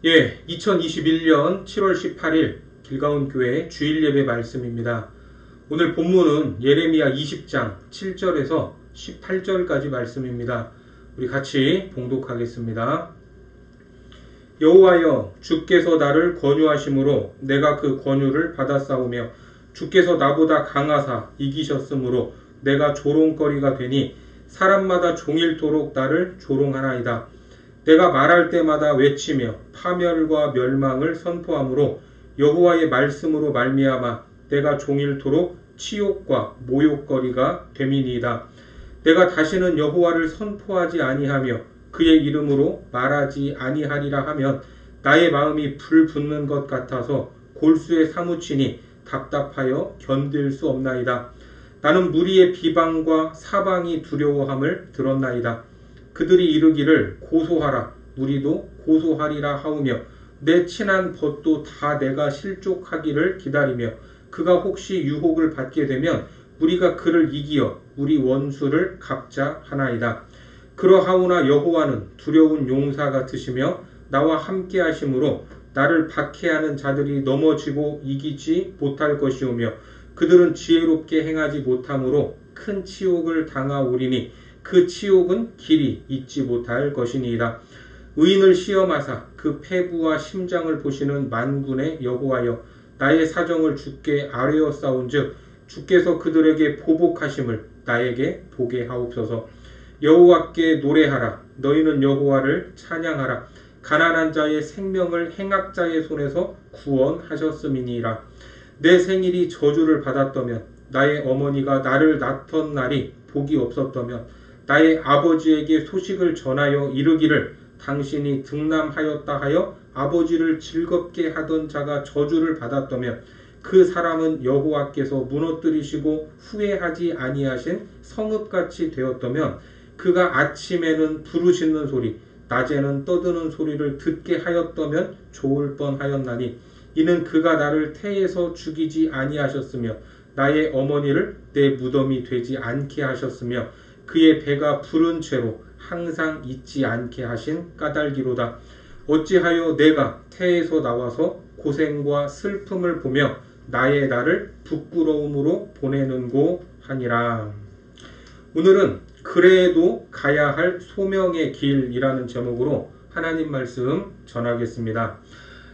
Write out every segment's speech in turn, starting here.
2021년 7월 18일 길가온교회 주일예배 말씀입니다. 오늘 본문은 예레미야 20장 7절에서 18절까지 말씀입니다. 우리 같이 봉독하겠습니다. 여호와여, 주께서 나를 권유하심으로 내가 그 권유를 받았사오며 주께서 나보다 강하사 이기셨으므로 내가 조롱거리가 되니 사람마다 종일토록 나를 조롱하나이다. 내가 말할 때마다 외치며 파멸과 멸망을 선포하므로 여호와의 말씀으로 말미암아 내가 종일토록 치욕과 모욕거리가 됨이니이다. 내가 다시는 여호와를 선포하지 아니하며 그의 이름으로 말하지 아니하리라 하면 나의 마음이 불붙는 것 같아서 골수에 사무치니 답답하여 견딜 수 없나이다. 나는 무리의 비방과 사방이 두려워함을 들었나이다. 그들이 이르기를 고소하라, 우리도 고소하리라 하오며 내 친한 벗도 다 내가 실족하기를 기다리며 그가 혹시 유혹을 받게 되면 우리가 그를 이기어 우리 원수를 갚자 하나이다. 그러하오나 여호와는 두려운 용사 같으시며 나와 함께 하심으로 나를 박해하는 자들이 넘어지고 이기지 못할 것이오며 그들은 지혜롭게 행하지 못함으로 큰 치욕을 당하오리니 그 치욕은 길이 잊지 못할 것이니이다. 의인을 시험하사 그 폐부와 심장을 보시는 만군의 여호와여, 나의 사정을 주께 아뢰었사온즉 주께서 그들에게 보복하심을 나에게 보게 하옵소서. 여호와께 노래하라. 너희는 여호와를 찬양하라. 가난한 자의 생명을 행악자의 손에서 구원하셨음이니이다. 내 생일이 저주를 받았다면, 나의 어머니가 나를 낳던 날이 복이 없었다면, 나의 아버지에게 소식을 전하여 이르기를 당신이 등남하였다 하여 아버지를 즐겁게 하던 자가 저주를 받았다면 그 사람은 여호와께서 무너뜨리시고 후회하지 아니하신 성읍같이 되었다면 그가 아침에는 부르짖는 소리, 낮에는 떠드는 소리를 듣게 하였다면 좋을 뻔하였나니 이는 그가 나를 태에서 죽이지 아니하셨으며 나의 어머니를 내 무덤이 되지 않게 하셨으며 그의 배가 부른 채로 항상 잊지 않게 하신 까닭이로다. 어찌하여 내가 태에서 나와서 고생과 슬픔을 보며 나의 날을 부끄러움으로 보내는고 하니라. 오늘은 그래도 가야 할 소명의 길이라는 제목으로 하나님 말씀 전하겠습니다.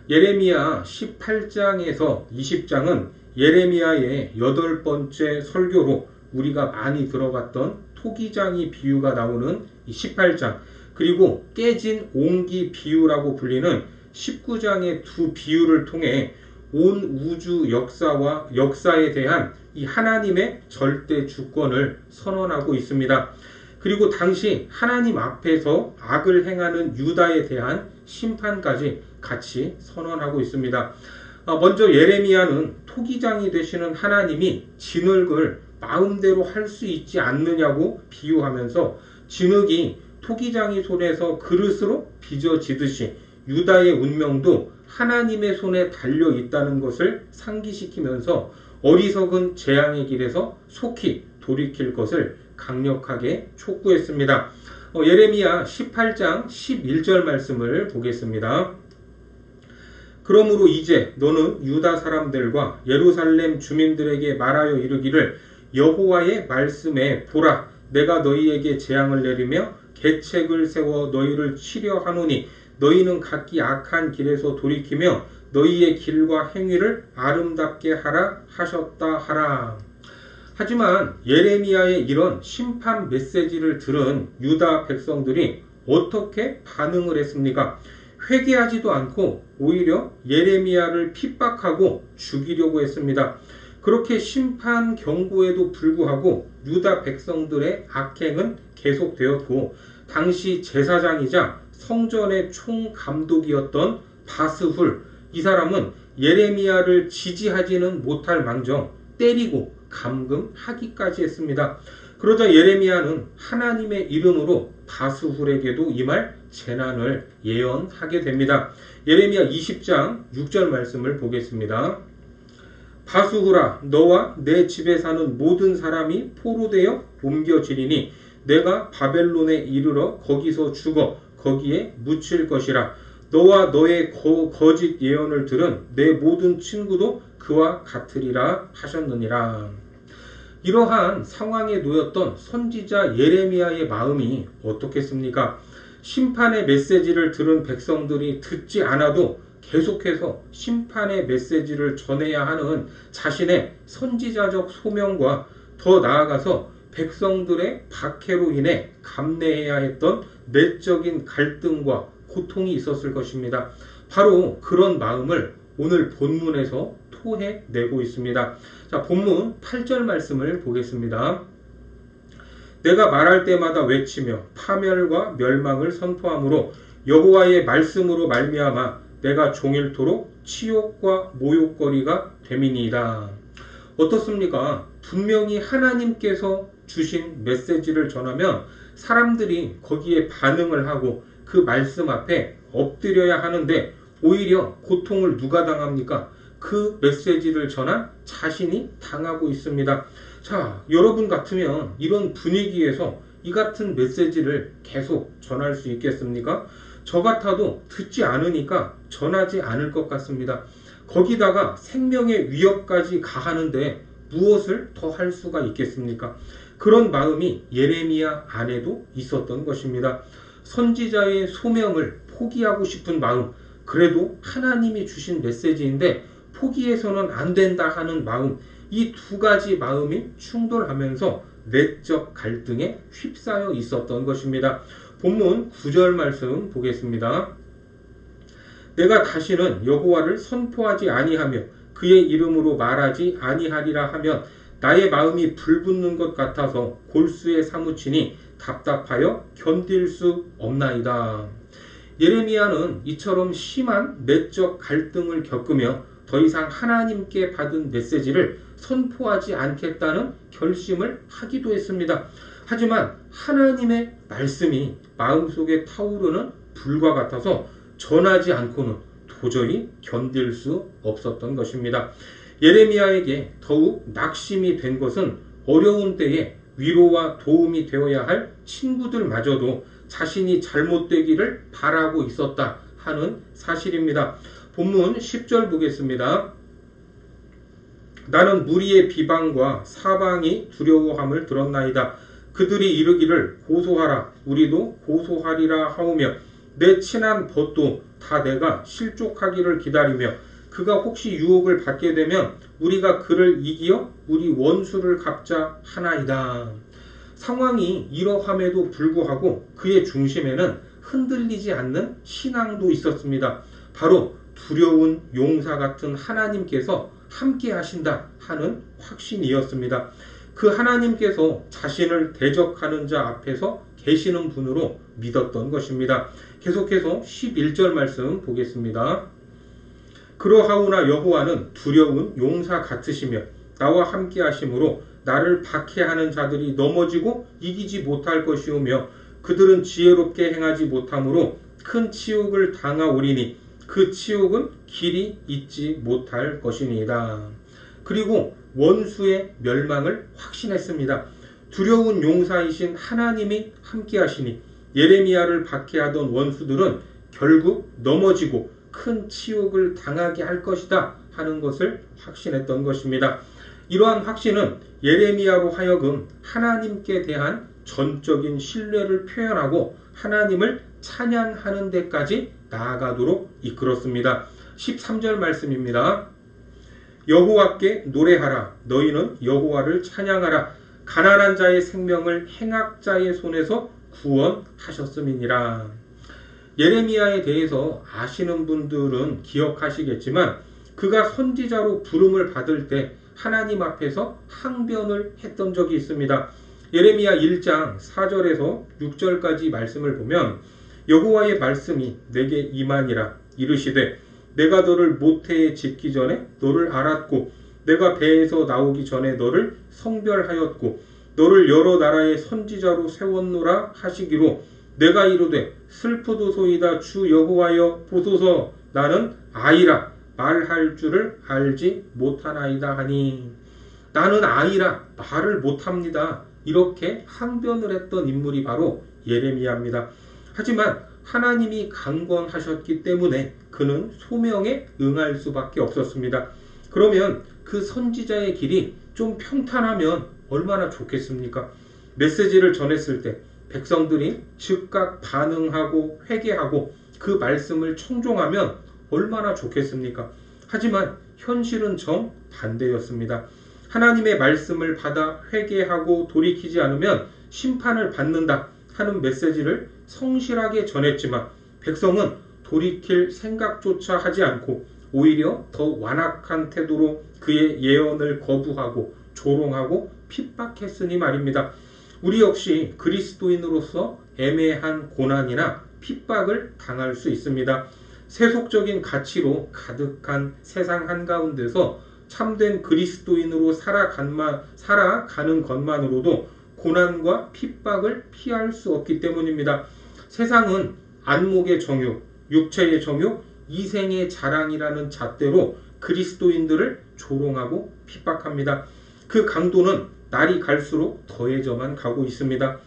예레미야 18장에서 20장은 예레미야의 8번째 설교로 우리가 많이 들어봤던 토기장이 비유가 나오는 18장, 그리고 깨진 옹기 비유라고 불리는 19장의 두 비유를 통해 온 우주 역사에 대한 이 하나님의 절대 주권을 선언하고 있습니다. 그리고 당시 하나님 앞에서 악을 행하는 유다에 대한 심판까지 같이 선언하고 있습니다. 먼저 예레미야는 토기장이 되시는 하나님이 진흙을 마음대로 할 수 있지 않느냐고 비유하면서 진흙이 토기장이 손에서 그릇으로 빚어지듯이 유다의 운명도 하나님의 손에 달려 있다는 것을 상기시키면서 어리석은 재앙의 길에서 속히 돌이킬 것을 강력하게 촉구했습니다. 예레미야 18장 11절 말씀을 보겠습니다. 그러므로 이제 너는 유다 사람들과 예루살렘 주민들에게 말하여 이르기를 여호와의 말씀에 보라, 내가 너희에게 재앙을 내리며 계책을 세워 너희를 치려 하노니 너희는 각기 악한 길에서 돌이키며 너희의 길과 행위를 아름답게 하라 하셨다 하라. 하지만 예레미야의 이런 심판 메시지를 들은 유다 백성들이 어떻게 반응을 했습니까? 회개하지도 않고 오히려 예레미야를 핍박하고 죽이려고 했습니다. 그렇게 심판 경고에도 불구하고 유다 백성들의 악행은 계속되었고 당시 제사장이자 성전의 총감독이었던 바스훌, 이 사람은 예레미야를 지지하지는 못할 망정 때리고 감금하기까지 했습니다. 그러자 예레미야는 하나님의 이름으로 바스훌에게도 임할 재난을 예언하게 됩니다. 예레미야 20장 6절 말씀을 보겠습니다. 바스훌아, 너와 내 집에 사는 모든 사람이 포로되어 옮겨지리니 내가 바벨론에 이르러 거기서 죽어 거기에 묻힐 것이라. 너와 너의 거짓 예언을 들은 내 모든 친구도 그와 같으리라 하셨느니라. 이러한 상황에 놓였던 선지자 예레미야의 마음이 어떻겠습니까? 심판의 메시지를 들은 백성들이 듣지 않아도 계속해서 심판의 메시지를 전해야 하는 자신의 선지자적 소명과 더 나아가서 백성들의 박해로 인해 감내해야 했던 내적인 갈등과 고통이 있었을 것입니다. 바로 그런 마음을 오늘 본문에서 토해내고 있습니다. 자, 본문 8절 말씀을 보겠습니다. 내가 말할 때마다 외치며 파멸과 멸망을 선포함으로 여호와의 말씀으로 말미암아 내가 종일토록 치욕과 모욕거리가 됨이니이다. 어떻습니까? 분명히 하나님께서 주신 메시지를 전하면 사람들이 거기에 반응을 하고 그 말씀 앞에 엎드려야 하는데 오히려 고통을 누가 당합니까? 그 메시지를 전한 자신이 당하고 있습니다. 자, 여러분 같으면 이런 분위기에서 이 같은 메시지를 계속 전할 수 있겠습니까? 저 같아도 듣지 않으니까 전하지 않을 것 같습니다. 거기다가 생명의 위협까지 가하는데 무엇을 더 할 수가 있겠습니까? 그런 마음이 예레미야 안에도 있었던 것입니다. 선지자의 소명을 포기하고 싶은 마음, 그래도 하나님이 주신 메시지인데 포기해서는 안 된다 하는 마음, 이 두 가지 마음이 충돌하면서 내적 갈등에 휩싸여 있었던 것입니다. 본문 9절 말씀 보겠습니다. 내가 다시는 여호와를 선포하지 아니하며 그의 이름으로 말하지 아니하리라 하면 나의 마음이 불붙는 것 같아서 골수에 사무치니 답답하여 견딜 수 없나이다. 예레미야는 이처럼 심한 내적 갈등을 겪으며 더 이상 하나님께 받은 메시지를 선포하지 않겠다는 결심을 하기도 했습니다. 하지만 하나님의 말씀이 마음속에 타오르는 불과 같아서 전하지 않고는 도저히 견딜 수 없었던 것입니다. 예레미야에게 더욱 낙심이 된 것은 어려운 때에 위로와 도움이 되어야 할 친구들마저도 자신이 잘못되기를 바라고 있었다 하는 사실입니다. 본문 10절 보겠습니다. 나는 무리의 비방과 사방이 두려워함을 들었나이다. 그들이 이르기를 고소하라 우리도 고소하리라 하오며 내 친한 벗도 다 내가 실족하기를 기다리며 그가 혹시 유혹을 받게 되면 우리가 그를 이기어 우리 원수를 갚자 하나이다. 상황이 이러함에도 불구하고 그의 중심에는 흔들리지 않는 신앙도 있었습니다. 바로 두려운 용사 같은 하나님께서 함께 하신다 하는 확신이었습니다. 그 하나님께서 자신을 대적하는 자 앞에서 계시는 분으로 믿었던 것입니다. 계속해서 11절 말씀 보겠습니다. 그러하오나 여호와는 두려운 용사 같으시며 나와 함께 하심으로 나를 박해하는 자들이 넘어지고 이기지 못할 것이오며 그들은 지혜롭게 행하지 못하므로 큰 치욕을 당하오리니 그 치욕은 길이 잊지 못할 것이니이다. 그리고 원수의 멸망을 확신했습니다. 두려운 용사이신 하나님이 함께 하시니 예레미야를 박해하던 원수들은 결국 넘어지고 큰 치욕을 당하게 할 것이다 하는 것을 확신했던 것입니다. 이러한 확신은 예레미야로 하여금 하나님께 대한 전적인 신뢰를 표현하고 하나님을 찬양하는 데까지 나아가도록 이끌었습니다. 13절 말씀입니다. 여호와께 노래하라 너희는 여호와를 찬양하라 가난한 자의 생명을 행악자의 손에서 구원하셨음이니라. 예레미야에 대해서 아시는 분들은 기억하시겠지만 그가 선지자로 부름을 받을 때 하나님 앞에서 항변을 했던 적이 있습니다. 예레미야 1장 4절에서 6절까지 말씀을 보면 여호와의 말씀이 내게 임하니라 이르시되 내가 너를 모태에 짓기 전에 너를 알았고 내가 배에서 나오기 전에 너를 성별하였고 너를 여러 나라의 선지자로 세웠노라 하시기로 내가 이르되 슬프도소이다 주 여호와여 보소서 나는 아이라 말할 줄을 알지 못하나이다 하니 나는 아이라 말을 못합니다. 이렇게 항변을 했던 인물이 바로 예레미야입니다. 하지만 하나님이 강권하셨기 때문에 그는 소명에 응할 수밖에 없었습니다. 그러면 그 선지자의 길이 좀 평탄하면 얼마나 좋겠습니까? 메시지를 전했을 때 백성들이 즉각 반응하고 회개하고 그 말씀을 청종하면 얼마나 좋겠습니까? 하지만 현실은 정반대였습니다. 하나님의 말씀을 받아 회개하고 돌이키지 않으면 심판을 받는다 하는 메시지를 성실하게 전했지만 백성은 돌이킬 생각조차 하지 않고 오히려 더 완악한 태도로 그의 예언을 거부하고 조롱하고 핍박했으니 말입니다. 우리 역시 그리스도인으로서 애매한 고난이나 핍박을 당할 수 있습니다. 세속적인 가치로 가득한 세상 한가운데서 참된 그리스도인으로 살아가는 것만으로도 고난과 핍박을 피할 수 없기 때문입니다. 세상은 안목의 정욕, 육체의 정욕, 이생의 자랑이라는 잣대로 그리스도인들을 조롱하고 핍박합니다. 그 강도는 날이 갈수록 더해져만 가고 있습니다.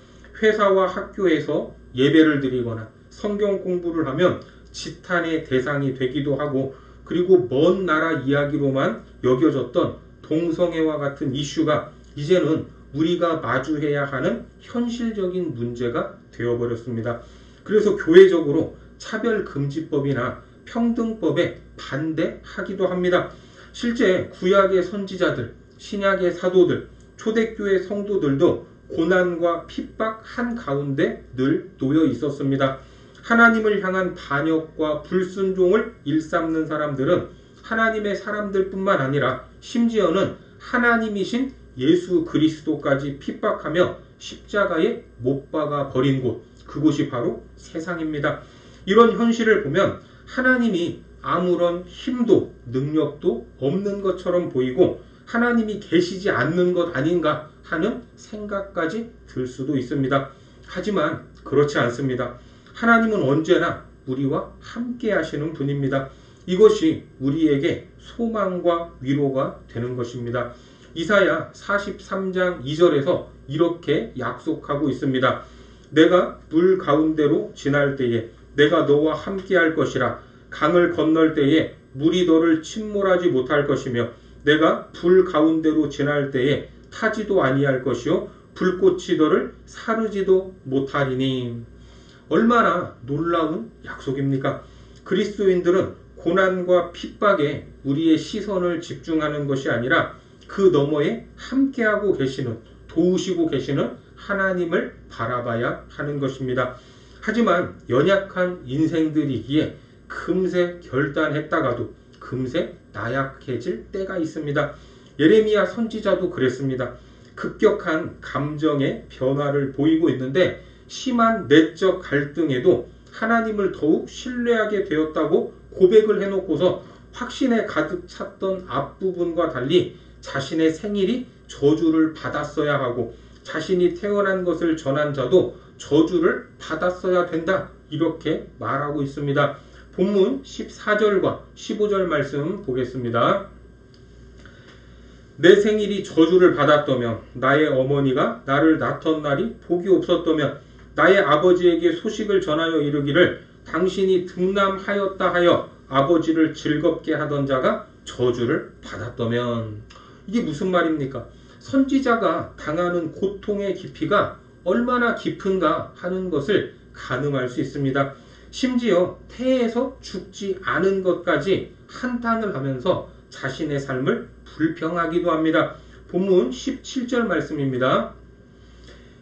회사와 학교에서 예배를 드리거나 성경 공부를 하면 지탄의 대상이 되기도 하고, 그리고 먼 나라 이야기로만 여겨졌던 동성애와 같은 이슈가 이제는 우리가 마주해야 하는 현실적인 문제가 되어버렸습니다. 그래서 교회적으로 차별금지법이나 평등법에 반대하기도 합니다. 실제 구약의 선지자들, 신약의 사도들, 초대교회 성도들도 고난과 핍박 한가운데 늘 놓여 있었습니다. 하나님을 향한 반역과 불순종을 일삼는 사람들은 하나님의 사람들뿐만 아니라 심지어는 하나님이신 예수 그리스도까지 핍박하며 십자가에 못 박아 버린 곳, 그곳이 바로 세상입니다. 이런 현실을 보면 하나님이 아무런 힘도 능력도 없는 것처럼 보이고 하나님이 계시지 않는 것 아닌가 하는 생각까지 들 수도 있습니다. 하지만 그렇지 않습니다. 하나님은 언제나 우리와 함께 하시는 분입니다. 이것이 우리에게 소망과 위로가 되는 것입니다. 이사야 43장 2절에서 이렇게 약속하고 있습니다. 내가 물 가운데로 지날 때에 내가 너와 함께 할 것이라. 강을 건널 때에 물이 너를 침몰하지 못할 것이며 내가 불 가운데로 지날 때에 타지도 아니할 것이요 불꽃이 너를 사르지도 못하리니. 얼마나 놀라운 약속입니까? 그리스도인들은 고난과 핍박에 우리의 시선을 집중하는 것이 아니라 그 너머에 함께하고 계시는, 도우시고 계시는 하나님을 바라봐야 하는 것입니다. 하지만 연약한 인생들이기에 금세 결단했다가도 금세 나약해질 때가 있습니다. 예레미야 선지자도 그랬습니다. 급격한 감정의 변화를 보이고 있는데 심한 내적 갈등에도 하나님을 더욱 신뢰하게 되었다고 고백을 해놓고서 확신에 가득 찼던 앞부분과 달리 자신의 생일이 저주를 받았어야 하고 자신이 태어난 것을 전한 자도 저주를 받았어야 된다, 이렇게 말하고 있습니다. 본문 14절과 15절 말씀 보겠습니다. 내 생일이 저주를 받았다면 나의 어머니가 나를 낳던 날이 복이 없었다면 나의 아버지에게 소식을 전하여 이르기를 당신이 등남하였다 하여 아버지를 즐겁게 하던 자가 저주를 받았다면. 이게 무슨 말입니까? 선지자가 당하는 고통의 깊이가 얼마나 깊은가 하는 것을 가늠할 수 있습니다. 심지어 태에서 죽지 않은 것까지 한탄을 하면서 자신의 삶을 불평하기도 합니다. 본문 17절 말씀입니다.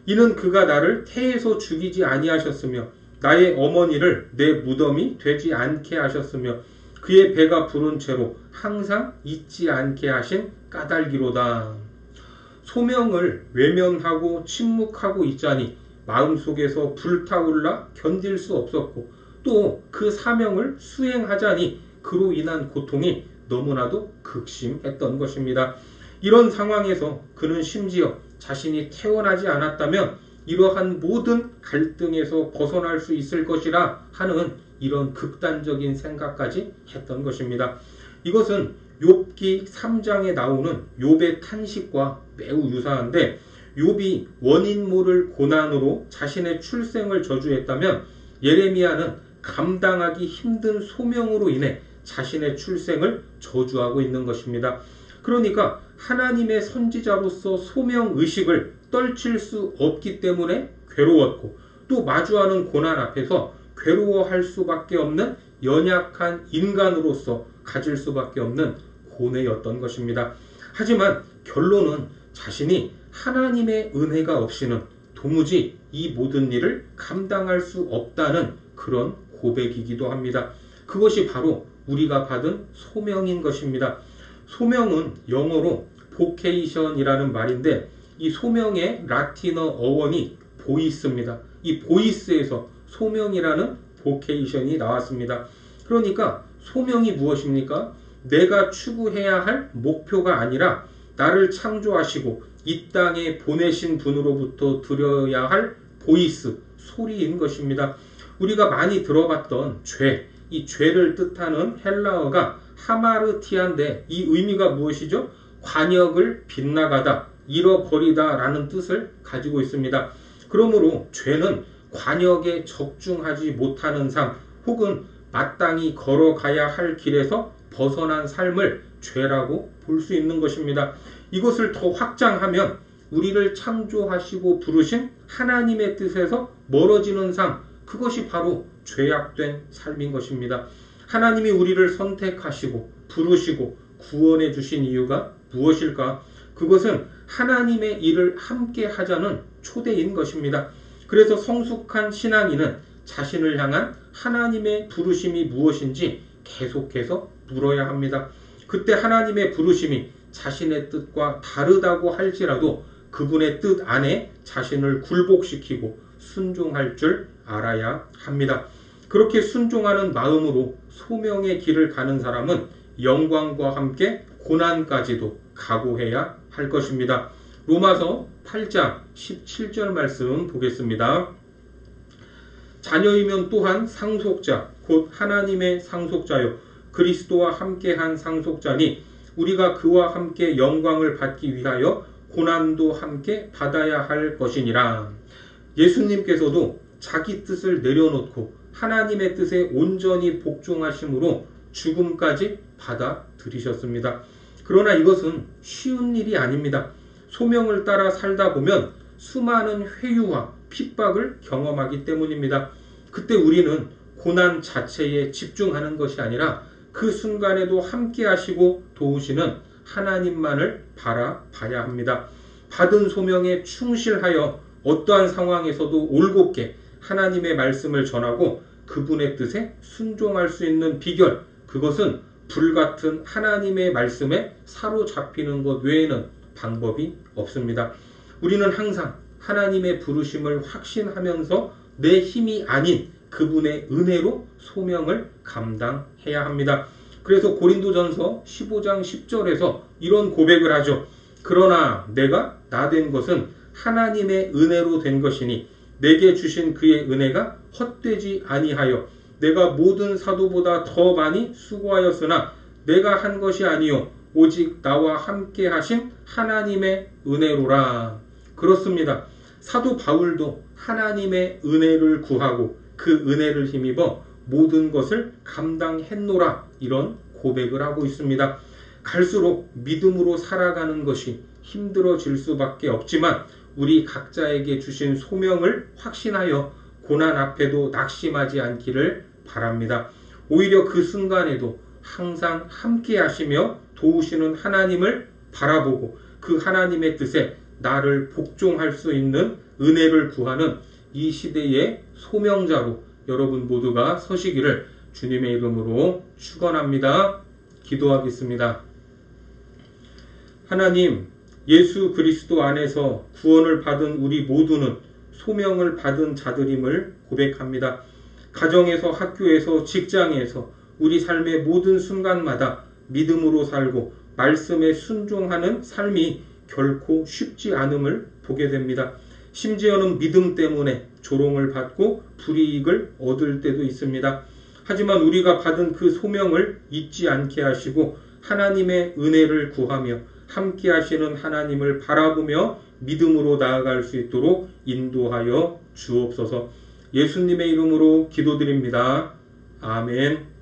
이는 그가 나를 태에서 죽이지 아니하셨으며 나의 어머니를 내 무덤이 되지 않게 하셨으며 그의 배가 부른 채로 항상 잊지 않게 하신 까닭이로다. 소명을 외면하고 침묵하고 있자니 마음속에서 불타올라 견딜 수 없었고 또 그 사명을 수행하자니 그로 인한 고통이 너무나도 극심했던 것입니다. 이런 상황에서 그는 심지어 자신이 태어나지 않았다면 이러한 모든 갈등에서 벗어날 수 있을 것이라 하는 이런 극단적인 생각까지 했던 것입니다. 이것은 욥기 3장에 나오는 욥의 탄식과 매우 유사한데, 욥이 원인 모를 고난으로 자신의 출생을 저주했다면 예레미야는 감당하기 힘든 소명으로 인해 자신의 출생을 저주하고 있는 것입니다. 그러니까 하나님의 선지자로서 소명의식을 떨칠 수 없기 때문에 괴로웠고, 또 마주하는 고난 앞에서 괴로워할 수밖에 없는 연약한 인간으로서 가질 수밖에 없는 고뇌였던 것입니다. 하지만 결론은 자신이 하나님의 은혜가 없이는 도무지 이 모든 일을 감당할 수 없다는 그런 고백이기도 합니다. 그것이 바로 우리가 받은 소명인 것입니다. 소명은 영어로 vocation이라는 말인데, 이 소명의 라틴어 어원이 보이스입니다. 이 보이스에서 소명이라는 vocation이 나왔습니다. 그러니까 소명이 무엇입니까? 내가 추구해야 할 목표가 아니라 나를 창조하시고 이 땅에 보내신 분으로부터 들어야 할 보이스, 소리인 것입니다. 우리가 많이 들어봤던 죄, 이 죄를 뜻하는 헬라어가 하마르티아인데, 이 의미가 무엇이죠? 관역을 빗나가다, 잃어버리다 라는 뜻을 가지고 있습니다. 그러므로 죄는 관역에 적중하지 못하는 삶, 혹은 마땅히 걸어가야 할 길에서 벗어난 삶을 죄라고 볼 수 있는 것입니다. 이것을 더 확장하면 우리를 창조하시고 부르신 하나님의 뜻에서 멀어지는 삶, 그것이 바로 죄악된 삶인 것입니다. 하나님이 우리를 선택하시고 부르시고 구원해 주신 이유가 무엇일까? 그것은 하나님의 일을 함께 하자는 초대인 것입니다. 그래서 성숙한 신앙인은 자신을 향한 하나님의 부르심이 무엇인지 계속해서 물어야 합니다. 그때 하나님의 부르심이 자신의 뜻과 다르다고 할지라도 그분의 뜻 안에 자신을 굴복시키고 순종할 줄 알아야 합니다. 그렇게 순종하는 마음으로 소명의 길을 가는 사람은 영광과 함께 고난까지도 각오해야 할 것입니다. 로마서 8장 17절 말씀 보겠습니다. 자녀이면 또한 상속자, 곧 하나님의 상속자요 그리스도와 함께한 상속자니 우리가 그와 함께 영광을 받기 위하여 고난도 함께 받아야 할 것이니라. 예수님께서도 자기 뜻을 내려놓고 하나님의 뜻에 온전히 복종하심으로 죽음까지 받아들이셨습니다. 그러나 이것은 쉬운 일이 아닙니다. 소명을 따라 살다 보면 수많은 회유와 핍박을 경험하기 때문입니다. 그때 우리는 고난 자체에 집중하는 것이 아니라 그 순간에도 함께 하시고 도우시는 하나님만을 바라봐야 합니다. 받은 소명에 충실하여 어떠한 상황에서도 올곧게 하나님의 말씀을 전하고 그분의 뜻에 순종할 수 있는 비결, 그것은 불같은 하나님의 말씀에 사로잡히는 것 외에는 방법이 없습니다. 우리는 항상 하나님의 부르심을 확신하면서 내 힘이 아닌 그분의 은혜로 소명을 감당해야 합니다. 그래서 고린도전서 15장 10절에서 이런 고백을 하죠. 그러나 내가 나 된 것은 하나님의 은혜로 된 것이니 내게 주신 그의 은혜가 헛되지 아니하여 내가 모든 사도보다 더 많이 수고하였으나 내가 한 것이 아니요 오직 나와 함께 하신 하나님의 은혜로라. 그렇습니다. 사도 바울도 하나님의 은혜를 구하고 그 은혜를 힘입어 모든 것을 감당했노라, 이런 고백을 하고 있습니다. 갈수록 믿음으로 살아가는 것이 힘들어질 수밖에 없지만 우리 각자에게 주신 소명을 확신하여 고난 앞에도 낙심하지 않기를 바랍니다. 오히려 그 순간에도 항상 함께 하시며 도우시는 하나님을 바라보고 그 하나님의 뜻에 나를 복종할 수 있는 은혜를 구하는 이 시대의 소명자로 여러분 모두가 서시기를 주님의 이름으로 축원합니다. 기도하겠습니다. 하나님, 예수 그리스도 안에서 구원을 받은 우리 모두는 소명을 받은 자들임을 고백합니다. 가정에서, 학교에서, 직장에서 우리 삶의 모든 순간마다 믿음으로 살고 말씀에 순종하는 삶이 결코 쉽지 않음을 보게 됩니다. 심지어는 믿음 때문에 조롱을 받고 불이익을 얻을 때도 있습니다. 하지만 우리가 받은 그 소명을 잊지 않게 하시고 하나님의 은혜를 구하며 함께 하시는 하나님을 바라보며 믿음으로 나아갈 수 있도록 인도하여 주옵소서. 예수님의 이름으로 기도드립니다. 아멘.